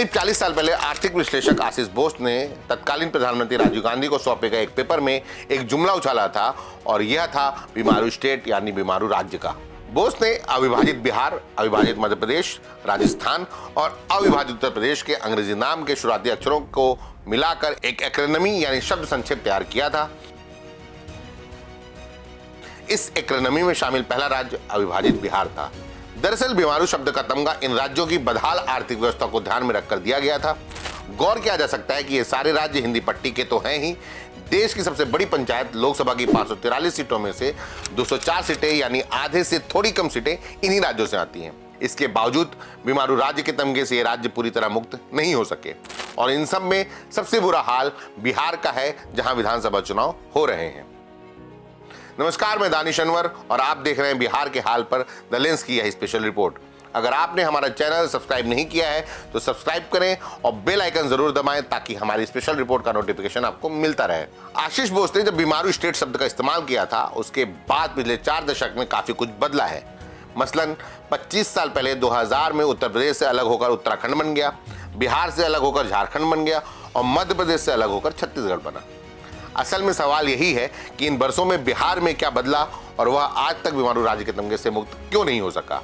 करीब 40 साल पहले आर्थिक विश्लेषक आशीष बोस ने तत्कालीन प्रधानमंत्री राजीव गांधी को सौंपे गए एक पेपर में एक जुमला उछाला था और यह था बीमारू स्टेट यानी बीमारू राज्य का। बोस ने अविभाजित बिहार, अविभाजित मध्य प्रदेश, राजस्थान और अविभाजित उत्तर प्रदेश के अंग्रेजी नाम के शुरुआती अक्षरों को मिलाकर एक एक्रोनिमी यानी शब्द संक्षेप तैयार किया था। इस एक्रोनिमी में शामिल पहला राज्य अविभाजित बिहार था। दरअसल बीमारू शब्द का तमगा इन राज्यों की बदहाल आर्थिक व्यवस्था को ध्यान में रखकर दिया गया था। गौर किया जा सकता है कि ये सारे राज्य हिंदी पट्टी के तो हैं ही, देश की सबसे बड़ी पंचायत लोकसभा की 543 सीटों में से 204 सीटें यानी आधे से थोड़ी कम सीटें इन्हीं राज्यों से आती हैं। इसके बावजूद बीमारू राज्य के तमगे से ये राज्य पूरी तरह मुक्त नहीं हो सके और इन सब में सबसे बुरा हाल बिहार का है, जहां विधानसभा चुनाव हो रहे हैं। नमस्कार, मैं दानिश अनवर और आप देख रहे हैं बिहार के हाल पर द लेंस की यह स्पेशल रिपोर्ट। अगर आपने हमारा चैनल सब्सक्राइब नहीं किया है तो सब्सक्राइब करें और बेल आइकन जरूर दबाएं ताकि हमारी स्पेशल रिपोर्ट का नोटिफिकेशन आपको मिलता रहे। आशीष बोस ने जब बीमारू स्टेट शब्द का इस्तेमाल किया था उसके बाद पिछले 4 दशक में काफी कुछ बदला है। मसलन 25 साल पहले 2000 में उत्तर प्रदेश से अलग होकर उत्तराखंड बन गया, बिहार से अलग होकर झारखंड बन गया और मध्य प्रदेश से अलग होकर छत्तीसगढ़ बना। असल में सवाल यही है कि इन वर्षों में बिहार में क्या बदला और वह आज तक बीमारू राज्य के तमगे से मुक्त क्यों नहीं हो सका।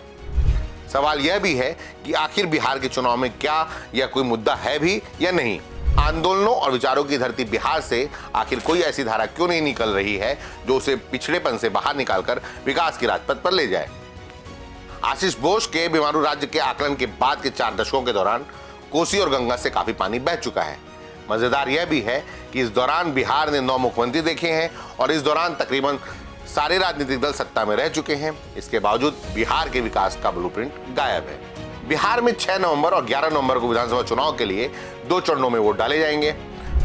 सवाल यह भी है कि आखिर बिहार के चुनाव में क्या यह कोई मुद्दा है भी या नहीं। आंदोलनों और विचारों की धरती बिहार से आखिर कोई ऐसी धारा क्यों नहीं निकल रही है जो उसे पिछड़ेपन से बाहर निकालकर विकास की राजपथ पर ले जाए। आशीष बोस के बीमारू राज्य के आकलन के बाद के 4 दशकों के दौरान कोसी और गंगा से काफी पानी बह चुका है। मजेदार यह भी है कि इस दौरान बिहार ने 9 मुख्यमंत्री देखे हैं और इस दौरान तकरीबन सारे राजनीतिक दल सत्ता में रह चुके हैं। इसके बावजूद बिहार के विकास का ब्लूप्रिंट गायब है। बिहार में 6 नवंबर और 11 नवंबर को विधानसभा चुनाव के लिए 2 चरणों में वोट डाले जाएंगे।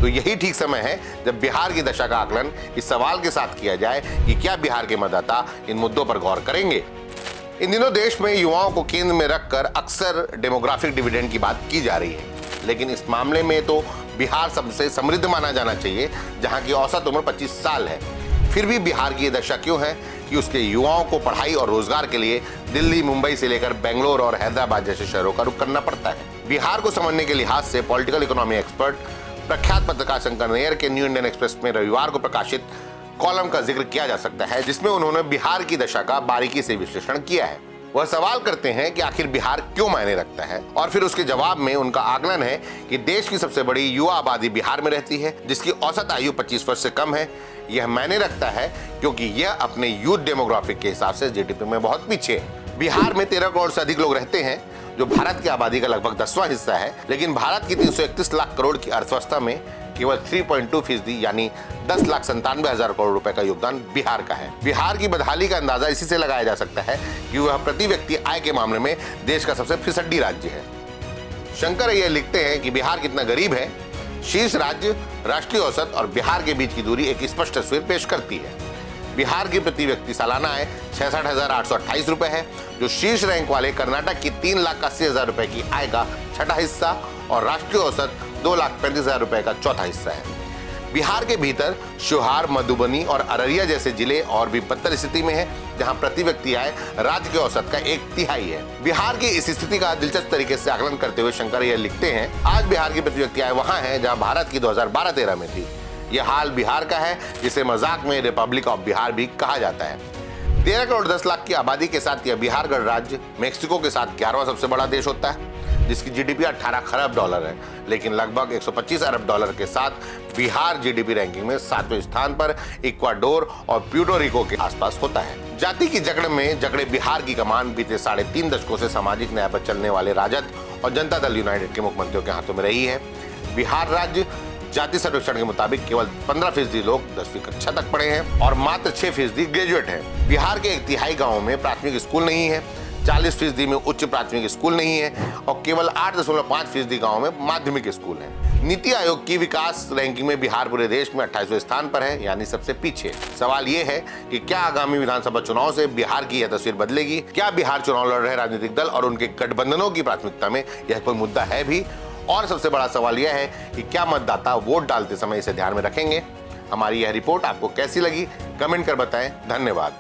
तो यही ठीक समय है जब बिहार की दशा का आकलन इस सवाल के साथ किया जाए कि क्या बिहार के मतदाता इन मुद्दों पर गौर करेंगे। इन दिनों देश में युवाओं को केंद्र में रखकर अक्सर डेमोग्राफिक डिविडेंड की बात की जा रही है, लेकिन इस मामले में तो बिहार सबसे समृद्ध माना जाना चाहिए, जहां की औसत उम्र 25 साल है। फिर भी बिहार की ये दशा क्यों है कि उसके युवाओं को पढ़ाई और रोजगार के लिए दिल्ली, मुंबई से लेकर बेंगलोर और हैदराबाद जैसे शहरों का रुख करना पड़ता है। बिहार को समझने के लिहाज से पॉलिटिकल इकोनॉमी एक्सपर्ट प्रख्यात पत्रकार शंकर नैयर के न्यू इंडियन एक्सप्रेस में रविवार को प्रकाशित कॉलम का जिक्र किया जा सकता है, जिसमें उन्होंने बिहार की दशा का बारीकी से विश्लेषण किया है। वह सवाल करते हैं कि आखिर बिहार क्यों मायने रखता है और फिर उसके जवाब में उनका आकलन है कि देश की सबसे बड़ी युवा आबादी बिहार में रहती है, जिसकी औसत आयु 25 वर्ष से कम है। यह मायने रखता है क्योंकि यह अपने यूथ डेमोग्राफिक के हिसाब से जीडीपी में बहुत पीछे है। बिहार में 13 करोड़ से अधिक लोग रहते हैं, जो भारत की आबादी का लगभग 10वां हिस्सा है, लेकिन भारत की 331 लाख करोड़ की अर्थव्यवस्था में केवल 3.2% यानी 10,97,000 करोड़ रुपए का योगदान बिहार का है। बिहार की बदहाली का अंदाजा इसी से लगाया जा सकता है कि वह प्रति व्यक्ति आय के मामले में देश का सबसे फिसड्डी राज्य है। शंकर ये लिखते हैं कि बिहार कितना गरीब है। शीर्ष राज्य, राष्ट्रीय औसत और बिहार के बीच की दूरी एक स्पष्ट तस्वीर पेश करती है। बिहार की प्रति व्यक्ति सालाना आय 66,828 रुपए है, जो शीर्ष रैंक वाले कर्नाटक की 3,80,000 रुपए की आय का 6ठा हिस्सा और राष्ट्रीय औसत 2,35,000 रुपए का 4था हिस्सा है। बिहार के भीतर शिवहर, मधुबनी और अररिया जैसे जिले और भी बदतर स्थिति में है, जहां प्रति व्यक्ति आय राज्य के औसत का 1/3 है। बिहार की इस स्थिति का दिलचस्प तरीके से आकलन करते हुए शंकर यह लिखते हैं, आज बिहार की प्रति व्यक्ति आय वहां है जहां भारत की 2012-13 में थी। यह हाल बिहार का है, जिसे मजाक में रिपब्लिक ऑफ बिहार भी कहा जाता है। 13 करोड़ 10 लाख की आबादी के साथ यह बिहार गणराज्य मेक्सिको के साथ 11वां सबसे बड़ा देश होता है, जिसकी जीडीपी 18 खरब डॉलर है, लेकिन लगभग 125 अरब डॉलर के साथ बिहार जीडीपी रैंकिंग में 7वें स्थान पर इक्वाडोर और प्यूर्टोरिको के आसपास होता है। जाति की जकड़ में जकड़े बिहार की कमान बीते 3.5 दशकों से सामाजिक न्याय पर चलने वाले राजद और जनता दल यूनाइटेड के मुख्यमंत्रियों के हाथों में रही है। बिहार राज्य जाति सर्वेक्षण के मुताबिक केवल 15% लोग 10वीं कक्षा तक पढ़े हैं और मात्र 6% ग्रेजुएट हैं। बिहार के 1/3 गाँवों में प्राथमिक स्कूल नहीं है, 40% में उच्च प्राथमिक स्कूल नहीं है और केवल 8.5% गाँव में माध्यमिक स्कूल है। नीति आयोग की विकास रैंकिंग में बिहार पूरे देश में 28वें स्थान पर है, यानी सबसे पीछे। सवाल ये है कि क्या आगामी विधानसभा चुनाव से बिहार की यह तस्वीर बदलेगी? क्या बिहार चुनाव लड़ रहे राजनीतिक दल और उनके गठबंधनों की प्राथमिकता में यह कोई मुद्दा है भी? और सबसे बड़ा सवाल यह है कि क्या मतदाता वोट डालते समय इसे ध्यान में रखेंगे? हमारी यह रिपोर्ट आपको कैसी लगी? कमेंट कर बताएं। धन्यवाद।